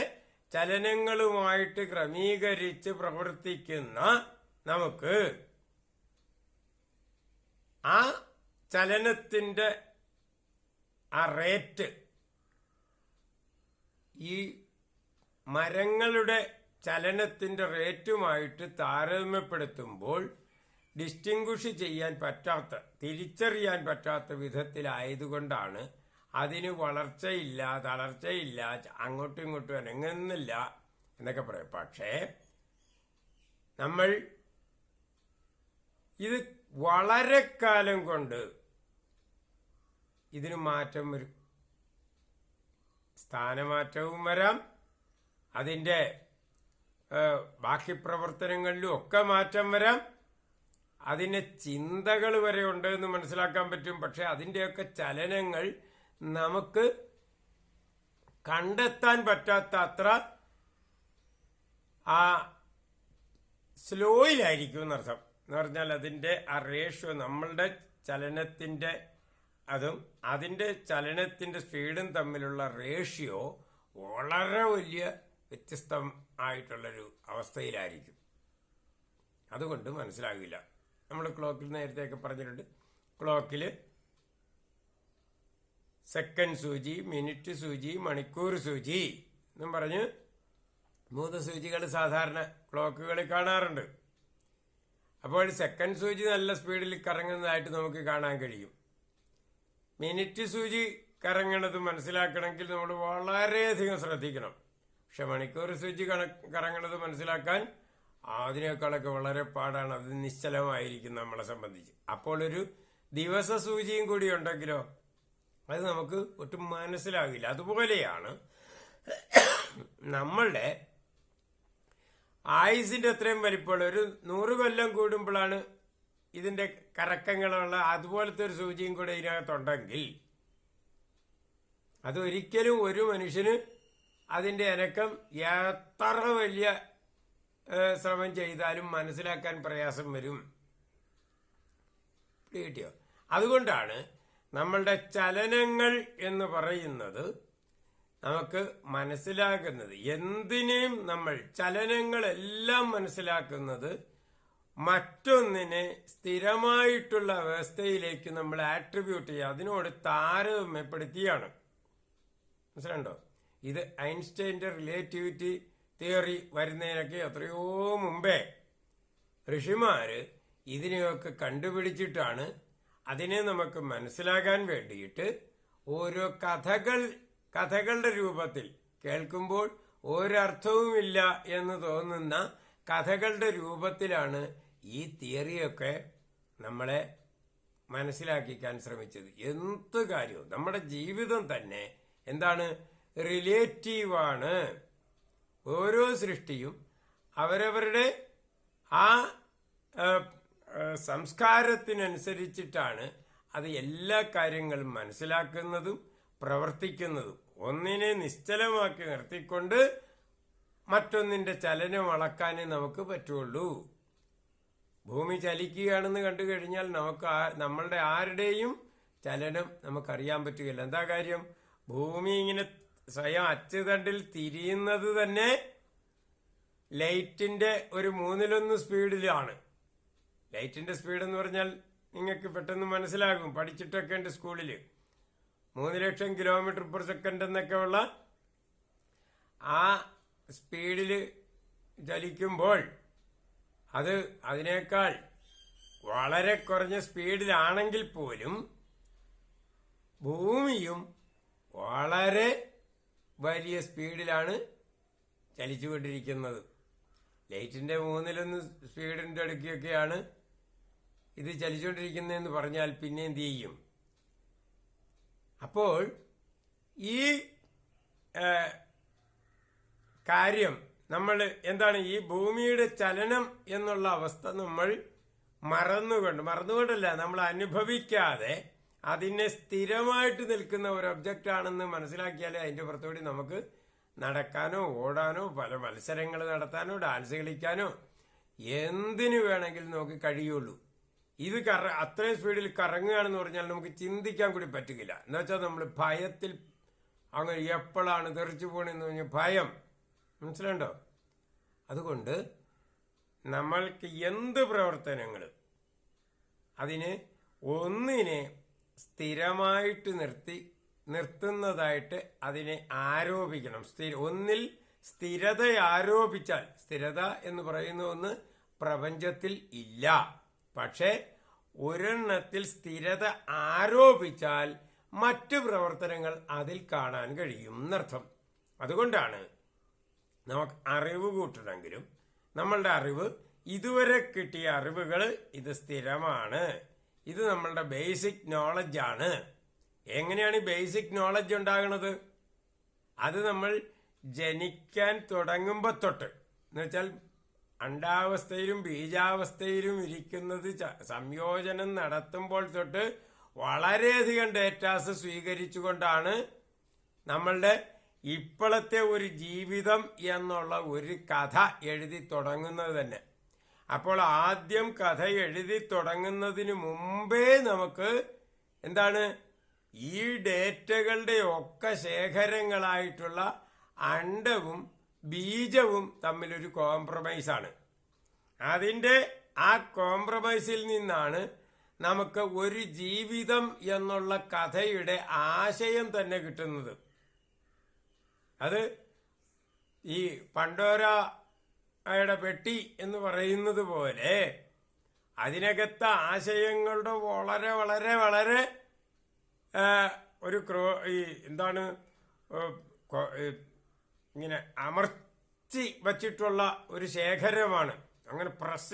ചലനങ്ങളുമായിട്ട് ക്രമീകരിച്ച് പ്രവർത്തിക്കുന്ന നമുക്ക് ആ ചലനത്തിന്റെ ആ റേറ്റ് ഈ മരങ്ങളുടെ ചലനത്തിന്റെ റേറ്റുമായിട്ട് താരതമ്യപ്പെടുത്തുമ്പോൾ ഡിസ്റ്റിങ്വിഷ് ചെയ്യാൻ പറ്റാത്ത, തിരിച്ചറിയാൻ പറ്റാത്ത വിധത്തിലായതുകൊണ്ടാണ് അതിന് വളർച്ചയില്ല, തളർച്ചയില്ല, അങ്ങോട്ടും ഇങ്ങോട്ടും അനങ്ങുന്നില്ല എന്നൊക്കെ പറയും. പക്ഷേ നമ്മൾ ഇത് വളരെ കാലം കൊണ്ട് ഇതിന് മാറ്റം വരും. സ്ഥാനമാറ്റവും വരാം, അതിൻ്റെ ബാക്കി പ്രവർത്തനങ്ങളിലും ഒക്കെ മാറ്റം വരാം, അതിന് ചിന്തകൾ വരെ ഉണ്ട് എന്ന് മനസ്സിലാക്കാൻ പറ്റും. പക്ഷെ അതിൻ്റെയൊക്കെ ചലനങ്ങൾ നമുക്ക് കണ്ടെത്താൻ പറ്റാത്ത അത്ര ആ സ്ലോയിലായിരിക്കും എന്നർത്ഥം. എന്ന് പറഞ്ഞാൽ അതിൻ്റെ ആ റേഷ്യോ, നമ്മളുടെ ചലനത്തിൻ്റെ അതും അതിൻ്റെ ചലനത്തിൻ്റെ സ്പീഡും തമ്മിലുള്ള റേഷ്യോ വളരെ വലിയ വ്യത്യസ്തം ആയിട്ടുള്ളൊരു അവസ്ഥയിലായിരിക്കും. അതുകൊണ്ട് മനസ്സിലാകില്ല. നമ്മൾ ക്ലോക്കിൽ നേരത്തെയൊക്കെ പറഞ്ഞിട്ടുണ്ട്, ക്ലോക്കിൽ സെക്കൻഡ് സൂചി, മിനിറ്റ് സൂചി, മണിക്കൂർ സൂചി എന്നും പറഞ്ഞ് 3 സൂചികൾ സാധാരണ ക്ലോക്കുകളിൽ കാണാറുണ്ട്. അപ്പോൾ സെക്കൻഡ് സൂചി നല്ല സ്പീഡിൽ കറങ്ങുന്നതായിട്ട് നമുക്ക് കാണാൻ കഴിയും. മിനിറ്റ് സൂചി കറങ്ങണത് മനസ്സിലാക്കണമെങ്കിൽ നമ്മൾ വളരെയധികം ശ്രദ്ധിക്കണം. പക്ഷെ മണിക്കൂർ സൂചി കറങ്ങണത് മനസ്സിലാക്കാൻ അതിനേക്കാളൊക്കെ വളരെ പാടാണ്. അത് നിശ്ചലമായിരിക്കും നമ്മളെ സംബന്ധിച്ച്. അപ്പോൾ ഒരു ദിവസ സൂചിയും കൂടി ഉണ്ടെങ്കിലോ അത് നമുക്ക് ഒട്ടും മനസ്സിലാകില്ല. അതുപോലെയാണ് നമ്മളുടെ ആയുസിന്റെ അത്രയും വലിപ്പമുള്ള ഒരു 100 കൊല്ലം കൂടുമ്പോഴാണ് ഇതിന്റെ കറക്കങ്ങളുള്ള അതുപോലത്തെ ഒരു സൂചിയും കൂടെ ഇതിനകത്തുണ്ടെങ്കിൽ അതൊരിക്കലും ഒരു മനുഷ്യന് അതിന്റെ അനക്കം എത്ര വലിയ ശ്രമം ചെയ്താലും മനസ്സിലാക്കാൻ പ്രയാസം വരും. കിട്ടിയോ? അതുകൊണ്ടാണ് നമ്മളുടെ ചലനങ്ങൾ എന്ന് പറയുന്നത് നമുക്ക് മനസ്സിലാക്കുന്നത്, എന്തിനേയും നമ്മൾ ചലനങ്ങളെല്ലാം മനസ്സിലാക്കുന്നത് മറ്റൊന്നിനെ സ്ഥിരമായിട്ടുള്ള അവസ്ഥയിലേക്ക് നമ്മൾ ആട്രിബ്യൂട്ട് ചെയ്യുക, അതിനോട് താരതമ്യപ്പെടുത്തിയാണ്. മനസ്സിലുണ്ടോ? ഇത് ഐൻസ്റ്റൈൻ്റെ റിലേറ്റിവിറ്റി തിയറി വരുന്നതിനൊക്കെ എത്രയോ മുമ്പേ ഋഷിമാര് ഇതിനെയൊക്കെ കണ്ടുപിടിച്ചിട്ടാണ് അതിനെ നമുക്ക് മനസ്സിലാകാൻ വേണ്ടിയിട്ട് ഓരോ കഥകളുടെ രൂപത്തിൽ കേൾക്കുമ്പോൾ ഒരർത്ഥവുമില്ല എന്ന് തോന്നുന്ന കഥകളുടെ രൂപത്തിലാണ് ഈ തിയറിയൊക്കെ നമ്മളെ മനസ്സിലാക്കിക്കാൻ ശ്രമിച്ചത്. എന്ത് കാര്യവും നമ്മുടെ ജീവിതം തന്നെ എന്താണ്? റിലേറ്റീവാണ്. ഓരോ സൃഷ്ടിയും അവരവരുടെ ആ സംസ്കാരത്തിനനുസരിച്ചിട്ടാണ് അത് എല്ലാ കാര്യങ്ങളും മനസ്സിലാക്കുന്നതും പ്രവർത്തിക്കുന്നതും. ഒന്നിനെ നിശ്ചലമാക്കി നിർത്തിക്കൊണ്ട് മറ്റൊന്നിന്റെ ചലനം അളക്കാനേ നമുക്ക് പറ്റുള്ളൂ. ഭൂമി ചലിക്കുകയാണെന്ന് കണ്ടു കഴിഞ്ഞാൽ നമ്മളുടെ ആരുടെയും ചലനം നമുക്കറിയാൻ പറ്റുകയില്ല. എന്താ കാര്യം? ഭൂമി ഇങ്ങനെ സ്വയം അച്ചുതണ്ടിൽ തിരിയുന്നത് തന്നെ ലൈറ്റിന്റെ ഒരു 1/3 സ്പീഡിലാണ്. ലൈറ്റിന്റെ സ്പീഡ് എന്ന് പറഞ്ഞാൽ നിങ്ങൾക്ക് പെട്ടെന്ന് മനസ്സിലാകും, പഠിച്ചിട്ടൊക്കെ ഉണ്ട് സ്കൂളിൽ. 3 ലക്ഷം km/s എന്നൊക്കെ ഉള്ള ആ സ്പീഡിൽ ചലിക്കുമ്പോൾ അത് അതിനേക്കാൾ വളരെ കുറഞ്ഞ സ്പീഡിലാണെങ്കിൽ പോലും ഭൂമിയും വളരെ വലിയ സ്പീഡിലാണ് ചലിച്ചുകൊണ്ടിരിക്കുന്നത്. ലൈറ്റിന്റെ 1/3 സ്പീഡിന്റെ അടുക്കൊക്കെയാണ് ഇത് ചലിച്ചുകൊണ്ടിരിക്കുന്നതെന്ന് പറഞ്ഞാൽ പിന്നെ എന്ത് ചെയ്യും? അപ്പോൾ ഈ കാര്യം നമ്മൾ എന്താണ്, ഈ ഭൂമിയുടെ ചലനം എന്നുള്ള അവസ്ഥ നമ്മൾ മറന്നുകൊണ്ടല്ല, നമ്മൾ അനുഭവിക്കാതെ അതിനെ സ്ഥിരമായിട്ട് നിൽക്കുന്ന ഒരു ഒബ്ജക്റ്റ് ആണെന്ന് മനസ്സിലാക്കിയാലേ അതിന്റെ പുറത്തുകൂടി നമുക്ക് നടക്കാനോ ഓടാനോ പല മത്സരങ്ങൾ നടത്താനോ ഡാൻസ് കളിക്കാനോ എന്തിനു വേണമെങ്കിലും നമുക്ക് കഴിയുള്ളൂ. ഇത് അത്രയും സ്പീഡിൽ കറങ്ങുകയാണെന്ന് പറഞ്ഞാൽ നമുക്ക് ചിന്തിക്കാൻ കൂടി പറ്റുകയില്ല. എന്താ വെച്ചാൽ നമ്മൾ ഭയത്തിൽ അങ്ങനെ എപ്പോഴാണ് തെറിച്ചു പോകണമെന്ന് പറഞ്ഞാൽ ഭയം. മനസ്സിലുണ്ടോ? അതുകൊണ്ട് നമ്മൾക്ക് എന്ത് പ്രവർത്തനങ്ങളും അതിന് ഒന്നിനെ സ്ഥിരമായിട്ട് നിർത്തുന്നതായിട്ട് അതിനെ ആരോപിക്കണം. ഒന്നിൽ സ്ഥിരത ആരോപിച്ചാൽ, സ്ഥിരത എന്ന് പറയുന്ന ഒന്ന് പ്രപഞ്ചത്തിൽ ഇല്ല, പക്ഷെ ഒരെണ്ണത്തിൽ സ്ഥിരത ആരോപിച്ചാൽ മറ്റു പ്രവർത്തനങ്ങൾ അതിൽ കാണാൻ കഴിയും എന്നർത്ഥം. അതുകൊണ്ടാണ് നമുക്ക് അറിവ് കൂട്ടണമെങ്കിലും നമ്മളുടെ അറിവ്, ഇതുവരെ കിട്ടിയ അറിവുകൾ ഇത് സ്ഥിരമാണ്, ഇത് നമ്മളുടെ ബേസിക് നോളജ് ആണ്. എങ്ങനെയാണ് ഈ ബേസിക് നോളജ് ഉണ്ടാകുന്നത്? അത് നമ്മൾ ജനിക്കാൻ തുടങ്ങുമ്പോൾ തൊട്ട്, എന്ന് വെച്ചാൽ അണ്ടാവസ്ഥയിലും ബീജാവസ്ഥയിലും ഇരിക്കുന്നത് സംയോജനം നടത്തുമ്പോൾ തൊട്ട് വളരെയധികം ഡേറ്റാസ് സ്വീകരിച്ചുകൊണ്ടാണ് നമ്മളുടെ ഇപ്പോഴത്തെ ഒരു ജീവിതം എന്നുള്ള ഒരു കഥ എഴുതി തുടങ്ങുന്നത് തന്നെ. അപ്പോൾ ആദ്യം കഥ എഴുതി തുടങ്ങുന്നതിന് മുമ്പേ നമുക്ക് എന്താണ്, ഈ ഡേറ്റകളുടെ ഒക്കെ ശേഖരങ്ങളായിട്ടുള്ള അണ്ടവും ബീജവും തമ്മിലൊരു കോംപ്രമൈസാണ്. അതിന്റെ ആ കോംപ്രമൈസിൽ നിന്നാണ് നമുക്ക് ഒരു ജീവിതം എന്നുള്ള കഥയുടെ ആശയം തന്നെ കിട്ടുന്നത്. അത് ഈ പണ്ടോരയുടെ പെട്ടി എന്ന് പറയുന്നത് പോലെ അതിനകത്തെ ആശയങ്ങളുടെ വളരെ വളരെ വളരെ ഒരു എന്താണ് ഇങ്ങനെ അമർത്തി വച്ചിട്ടുള്ള ഒരു ശേഖരമാണ്. അങ്ങനെ പ്രസ്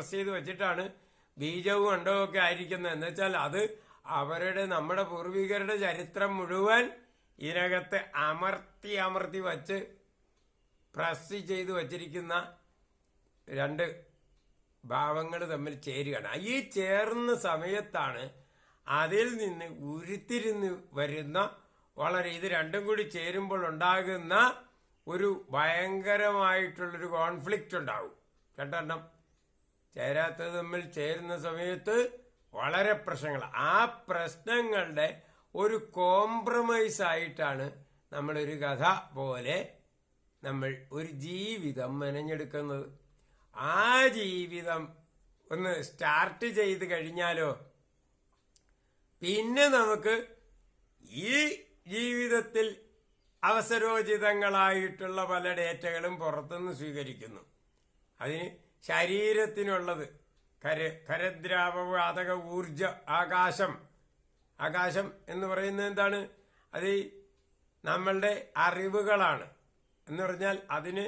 ചെയ്ത് വെച്ചിട്ടാണ് ബീജവും അണ്ടവും ഒക്കെ ആയിരിക്കുന്നത്. എന്ന് വെച്ചാൽ അത് നമ്മുടെ പൂർവികരുടെ ചരിത്രം മുഴുവൻ ഇതിനകത്ത് അമർത്തി അമർത്തി വച്ച് പ്രസ് ചെയ്ത് വച്ചിരിക്കുന്ന രണ്ട് ഭാവങ്ങൾ തമ്മിൽ ചേരുകയാണ്. ഈ ചേർന്ന സമയത്താണ് അതിൽ നിന്ന് ഉരുത്തിരിഞ്ഞ് വരുന്ന ഇത് രണ്ടും കൂടി ചേരുമ്പോൾ ഉണ്ടാകുന്ന ഒരു ഭയങ്കരമായിട്ടുള്ളൊരു കോൺഫ്ലിക്റ്റ് ഉണ്ടാവും. രണ്ടെണ്ണം ചേരാത്തത് തമ്മിൽ ചേരുന്ന സമയത്ത് വളരെ പ്രശ്നങ്ങൾ. ആ പ്രശ്നങ്ങളുടെ ഒരു കോംപ്രമൈസ് ആയിട്ടാണ് നമ്മളൊരു കഥ പോലെ നമ്മൾ ഒരു ജീവിതം മെനഞ്ഞെടുക്കുന്നത്. ആ ജീവിതം ഒന്ന് സ്റ്റാർട്ട് ചെയ്ത് കഴിഞ്ഞാലോ പിന്നെ നമുക്ക് ഈ ജീവിതത്തിൽ അവസരോചിതങ്ങളായിട്ടുള്ള പല ഡേറ്റകളും പുറത്തുനിന്ന് സ്വീകരിക്കുന്നു. അതിന് ശരീരത്തിനുള്ളത് ഖരദ്രാവവാതക ഊർജ ആകാശം എന്ന് പറയുന്നത് എന്താണ്? അത് നമ്മളുടെ അറിവുകളാണ്. എന്ന് പറഞ്ഞാൽ അതിന്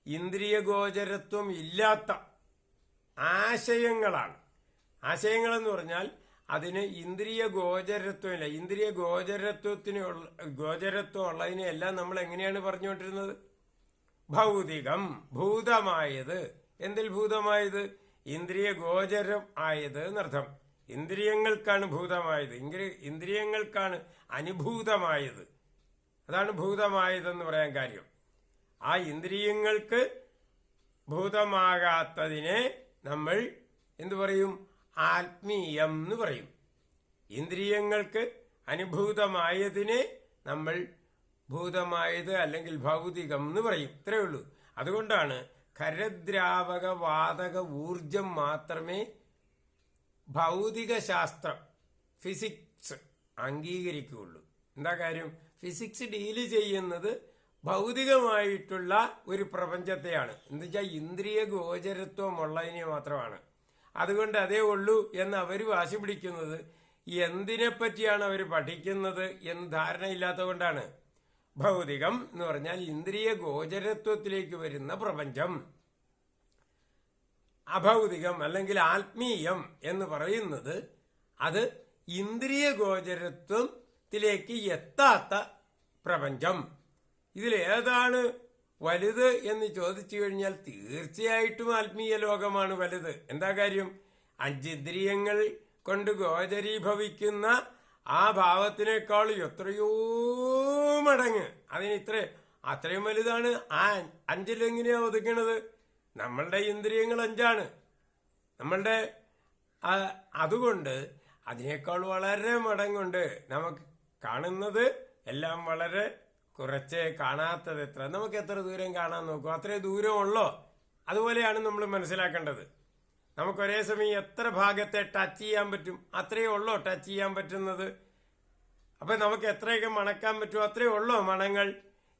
ഇന്ദ്രിയ ഗോചരത്വം ഇല്ലാത്ത ആശയങ്ങളാണ്. ആശയങ്ങളെന്ന് പറഞ്ഞാൽ അതിന് ഇന്ദ്രിയ ഗോചരത്വമില്ല. ഇന്ദ്രിയ ഗോചരത്വം ഉള്ളതിനെ എല്ലാം നമ്മൾ എങ്ങനെയാണ് പറഞ്ഞുകൊണ്ടിരുന്നത്? ഭൗതികം, ഭൂതമായത്. എന്തിൽ ഭൂതമായത്? ഇന്ദ്രിയ ഗോചരം ആയത് എന്നർത്ഥം. ഇന്ദ്രിയങ്ങൾക്കാണ് ഭൂതമായത്, ഇന്ദ്രിയങ്ങൾക്കാണ് അനുഭൂതമായത്. അതാണ് ഭൂതമായതെന്ന് പറയാൻ കാര്യം. ആ ഇന്ദ്രിയങ്ങൾക്ക് ഭൂതമാകാത്തതിനെ നമ്മൾ എന്തു പറയും? ആത്മീയം എന്ന് പറയും. ഇന്ദ്രിയങ്ങൾക്ക് അനുഭൂതമായതിനെ നമ്മൾ ഭൂതമായത് അല്ലെങ്കിൽ ഭൗതികം എന്ന് പറയും. ഇത്രയേ ഉള്ളൂ. അതുകൊണ്ടാണ് ഖരദ്രാവക വാതക ഊർജം മാത്രമേ ഭൗതിക ശാസ്ത്രം, ഫിസിക്സ് അംഗീകരിക്കുകയുള്ളൂ. എന്താ കാര്യം? ഫിസിക്സ് ഡീല് ചെയ്യുന്നത് ഭൗതികമായിട്ടുള്ള ഒരു പ്രപഞ്ചത്തെയാണ്. എന്നുവെച്ചാൽ ഇന്ദ്രിയ ഗോചരത്വമുള്ളതിനെ മാത്രമാണ്. അതുകൊണ്ട് അതേ ഉള്ളൂ എന്ന് അവർ വാശി പിടിക്കുന്നത് എന്തിനെ പറ്റിയാണ് അവർ പഠിക്കുന്നത് എന്ന് ധാരണയില്ലാത്തത് കൊണ്ടാണ്. ഭൗതികം എന്ന് പറഞ്ഞാൽ ഇന്ദ്രിയ ഗോചരത്വത്തിലേക്ക് വരുന്ന പ്രപഞ്ചം. അഭൗതികം അല്ലെങ്കിൽ ആത്മീയം എന്ന് പറയുന്നത് അത് ഇന്ദ്രിയ ഗോചരത്വത്തിലേക്ക് എത്താത്ത പ്രപഞ്ചം. ഇതിലേതാണ് വലുത് എന്ന് ചോദിച്ചു കഴിഞ്ഞാൽ തീർച്ചയായിട്ടും ആത്മീയ ലോകമാണ് വലുത്. എന്താ കാര്യം? അഞ്ചിന്ദ്രിയങ്ങൾ കൊണ്ട് ഗോചരീഭവിക്കുന്ന ആ ഭാവത്തിനേക്കാൾ എത്രയോ മടങ്ങ് അത്രയും വലുതാണ്. ആ അഞ്ചിലെങ്ങനെയാ ഒതുക്കണത്? നമ്മളുടെ ഇന്ദ്രിയങ്ങൾ 5 നമ്മളുടെ അതുകൊണ്ട് അതിനേക്കാൾ വളരെ മടങ്ങുണ്ട്. നമുക്ക് കാണുന്നത് എല്ലാം വളരെ കുറച്ചേ കാണാത്തത്. നമുക്ക് എത്ര ദൂരം കാണാൻ നോക്കും? അത്രേ ദൂരമുള്ളോ? അതുപോലെയാണ് നമ്മൾ മനസ്സിലാക്കേണ്ടത്. നമുക്ക് ഒരേ സമയം എത്ര ഭാഗത്തെ ടച്ച് ചെയ്യാൻ പറ്റും? അത്രയേ ഉള്ളോ ടച്ച് ചെയ്യാൻ പറ്റുന്നത്? അപ്പൊ നമുക്ക് എത്രയൊക്കെ മണക്കാൻ പറ്റും? അത്രയേ ഉള്ളോ മണങ്ങൾ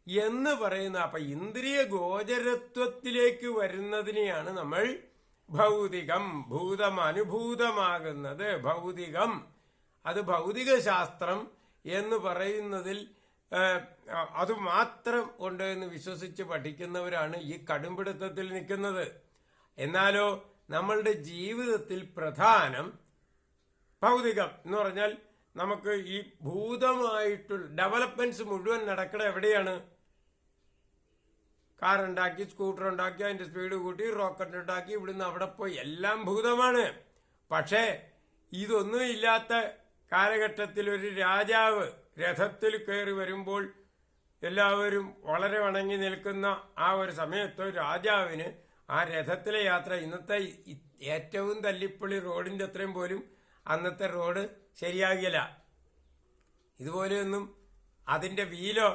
എന്ന് പറയുന്ന. അപ്പൊ ഇന്ദ്രിയ ഗോചരത്വത്തിലേക്ക് വരുന്നതിനെയാണ് നമ്മൾ ഭൗതികം, ഭൂതം അനുഭൂതമാകുന്നത് ഭൗതികം. അത് ഭൗതിക ശാസ്ത്രം എന്ന് പറയുന്നതിൽ അത് മാത്രം ഉണ്ട് എന്ന് വിശ്വസിച്ച് പഠിക്കുന്നവരാണ് ഈ കടുംപിടുത്തത്തിൽ നിൽക്കുന്നത്. എന്നാലോ നമ്മളുടെ ജീവിതത്തിൽ പ്രധാനം ഭൗതികം എന്ന് പറഞ്ഞാൽ നമുക്ക് ഈ ഭൂതമായിട്ടുള്ള ഡെവലപ്മെന്റ്സ് മുഴുവൻ നടക്കണ എവിടെയാണ്? കാറുണ്ടാക്കി, സ്കൂട്ടർ ഉണ്ടാക്കി, അതിന്റെ സ്പീഡ് കൂട്ടി, റോക്കറ്റ് ഉണ്ടാക്കി, ഇവിടുന്ന് അവിടെ പോയി, എല്ലാം ഭൂതമാണ്. പക്ഷേ ഇതൊന്നും ഇല്ലാത്ത കാലഘട്ടത്തിൽ ഒരു രാജാവ് രഥത്തിൽ കയറി വരുമ്പോൾ എല്ലാവരും വളരെ വണങ്ങി നിൽക്കുന്ന ആ ഒരു സമയത്ത് രാജാവിന് ആ രഥത്തിലെ യാത്ര, ഇന്നത്തെ ഏറ്റവും തല്ലിപ്പൊളി റോഡിന്റെ അത്രയും പോലും അന്നത്തെ റോഡ് ശരിയാകില്ല. ഇതുപോലെയൊന്നും അതിന്റെ വീലോ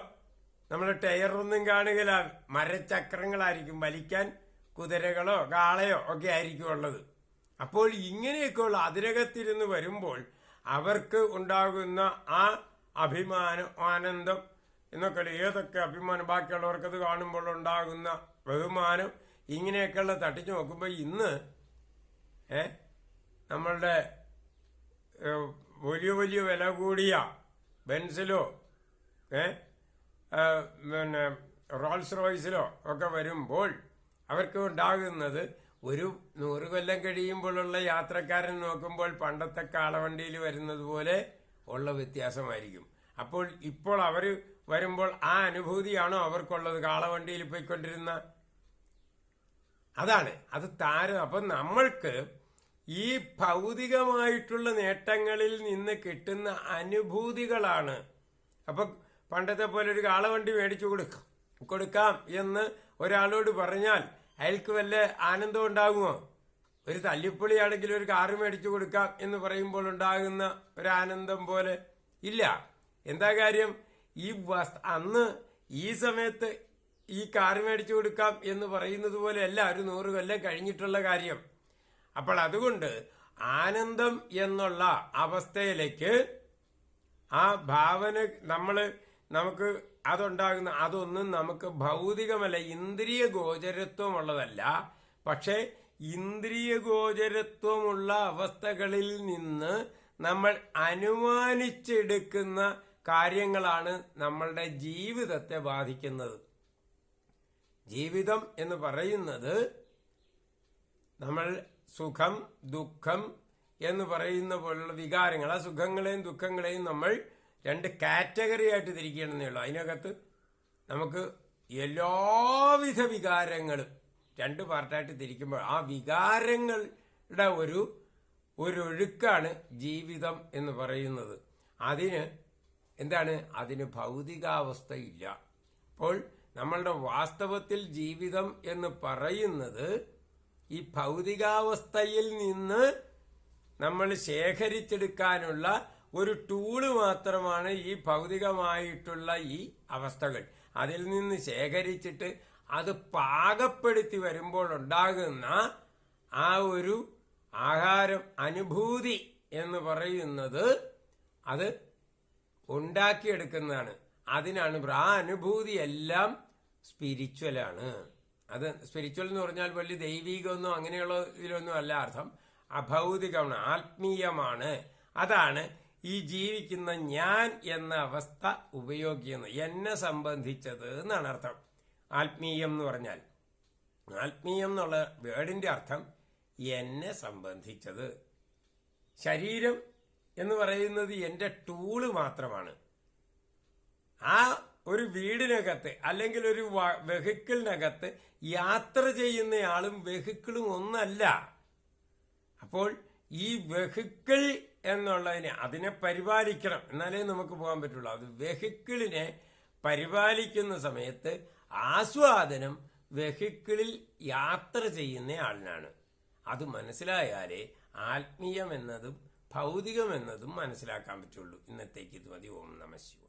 നമ്മുടെ ടയറൊന്നും കാണുകയില്ല. മരചക്രങ്ങളായിരിക്കും, വലിക്കാൻ കുതിരകളോ കാളയോ ഒക്കെ ആയിരിക്കും ഉള്ളത്. അപ്പോൾ ഇങ്ങനെയൊക്കെയുള്ള അതിനകത്തിരുന്ന് വരുമ്പോൾ അവർക്ക് ഉണ്ടാകുന്ന ആ അഭിമാനം, ആനന്ദം എന്നൊക്കെ, ഏതൊക്കെ അഭിമാനം, ബാക്കിയുള്ളവർക്കത് കാണുമ്പോൾ ഉണ്ടാകുന്ന ബഹുമാനം, ഇങ്ങനെയൊക്കെയുള്ള തട്ടിച്ചു നോക്കുമ്പോൾ ഇന്ന് നമ്മളുടെ വലിയ വലിയ വില കൂടിയ ബെൻസിലോ പിന്നെ റോൾസ് റോയ്സിലോ ഒക്കെ വരുമ്പോൾ അവർക്ക് ഉണ്ടാകുന്നത് ഒരു 100 കൊല്ലം കഴിയുമ്പോഴുള്ള യാത്രക്കാരൻ നോക്കുമ്പോൾ പണ്ടത്തെ കാളവണ്ടിയിൽ വരുന്നത് പോലെ ഉള്ള വ്യത്യാസമായിരിക്കും. അപ്പോൾ ഇപ്പോൾ അവർ വരുമ്പോൾ ആ അനുഭൂതിയാണോ അവർക്കുള്ളത് കാളവണ്ടിയിൽ പോയിക്കൊണ്ടിരുന്ന? അതാണ് അത് താരം. അപ്പം നമ്മൾക്ക് ഈ ഭൗതികമായിട്ടുള്ള നേട്ടങ്ങളിൽ നിന്ന് കിട്ടുന്ന അനുഭൂതികളാണ്. അപ്പൊ പണ്ടത്തെ പോലെ ഒരു കാളവണ്ടി മേടിച്ചു കൊടുക്കാം എന്ന് ഒരാളോട് പറഞ്ഞാൽ അയാൾക്ക് വല്ല ആനന്ദം ഉണ്ടാകുമോ? ഒരു തല്ലിപ്പൊളിയാണെങ്കിൽ ഒരു കാറ് മേടിച്ചു കൊടുക്കാം എന്ന് പറയുമ്പോൾ ഉണ്ടാകുന്ന ഒരു ആനന്ദം പോലെ ഇല്ല. എന്താ കാര്യം? അന്ന് ഈ സമയത്ത് ഈ കാറ് മേടിച്ചു കൊടുക്കാം എന്ന് പറയുന്നത് പോലെ അല്ല ഒരു 100 കൊല്ലം കഴിഞ്ഞിട്ടുള്ള കാര്യം. അപ്പോൾ അതുകൊണ്ട് ആനന്ദം എന്നുള്ള അവസ്ഥയിലേക്ക് ആ ഭാവന നമുക്ക് അതുണ്ടാകുന്ന അതൊന്നും നമുക്ക് ഭൗതികമല്ല, ഇന്ദ്രിയ ഗോചരത്വമുള്ളതല്ല. പക്ഷെ ഇന്ദ്രിയ ഗോചരത്വമുള്ള അവസ്ഥകളിൽ നിന്ന് നമ്മൾ അനുമാനിച്ചെടുക്കുന്ന കാര്യങ്ങളാണ് നമ്മളുടെ ജീവിതത്തെ ബാധിക്കുന്നത്. ജീവിതം എന്ന് പറയുന്നത് നമ്മൾ സുഖം ദുഃഖം എന്ന് പറയുന്ന പോലുള്ള വികാരങ്ങൾ, ആ സുഖങ്ങളെയും ദുഃഖങ്ങളെയും നമ്മൾ 2 കാറ്റഗറി ആയിട്ട് തിരിക്കണമെന്നേ ഉള്ളൂ. അതിനകത്ത് നമുക്ക് എല്ലാവിധ വികാരങ്ങളും 2 പാർട്ടായിട്ട് തിരിക്കുമ്പോൾ ആ വികാരങ്ങളുടെ ഒരു ഒഴുക്കാണ് ജീവിതം എന്ന് പറയുന്നത്. അതിന് ഭൗതികാവസ്ഥയില്ല. അപ്പോൾ നമ്മളുടെ വാസ്തവത്തിൽ ജീവിതം എന്ന് പറയുന്നത് ഈ ഭൗതികാവസ്ഥയിൽ നിന്ന് നമ്മൾ ശേഖരിച്ചെടുക്കാനുള്ള ഒരു ടൂള് മാത്രമാണ് ഈ ഭൗതികമായിട്ടുള്ള ഈ അവസ്ഥകൾ. അതിൽ നിന്ന് ശേഖരിച്ചിട്ട് അത് പാകപ്പെടുത്തി വരുമ്പോൾ ഉണ്ടാകുന്ന ആ ഒരു ആഹാരം അനുഭൂതി എന്ന് പറയുന്നത് അത് ഉണ്ടാക്കിയെടുക്കുന്നതാണ്. അതിനാണ് ആ അനുഭൂതി എല്ലാം സ്പിരിച്വലാണ്. അത് സ്പിരിച്വൽ എന്ന് പറഞ്ഞാൽ വലിയ ദൈവികമൊന്നും അങ്ങനെയുള്ള ഇതിലൊന്നും അല്ല അർത്ഥം. അഭൗതികമാണ്, ആത്മീയമാണ്. അതാണ് ഈ ജീവിക്കുന്ന ഞാൻ എന്ന അവസ്ഥ ഉപയോഗിക്കുന്നത്. എന്നെ സംബന്ധിച്ചത് എന്നാണ് അർത്ഥം ആത്മീയം എന്ന് പറഞ്ഞാൽ. ആത്മീയം എന്നുള്ള വേർഡിന്റെ അർത്ഥം എന്നെ സംബന്ധിച്ചത്. ശരീരം എന്ന് പറയുന്നത് എന്റെ ടൂള് മാത്രമാണ്. ആ ഒരു വീടിനകത്ത് അല്ലെങ്കിൽ ഒരു വെഹിക്കിളിനകത്ത് യാത്ര ചെയ്യുന്നയാളും വെഹിക്കിളും ഒന്നല്ല. അപ്പോൾ ഈ വെഹിക്കിൾ അതിനെ പരിപാലിക്കണം, എന്നാലേ നമുക്ക് പോകാൻ പറ്റുള്ളൂ. അത് വെഹിക്കിളിനെ പരിപാലിക്കുന്ന സമയത്ത് ആസ്വാദനം വെഹിക്കിളിൽ യാത്ര ചെയ്യുന്ന ആളിനാണ്. അത് മനസ്സിലായാലേ ആത്മീയം എന്നതും ഭൗതികം എന്നതും മനസ്സിലാക്കാൻ പറ്റുള്ളൂ. ഇന്നത്തേക്ക് ഇത് മതി. ഓം നമഃ ശിവായ.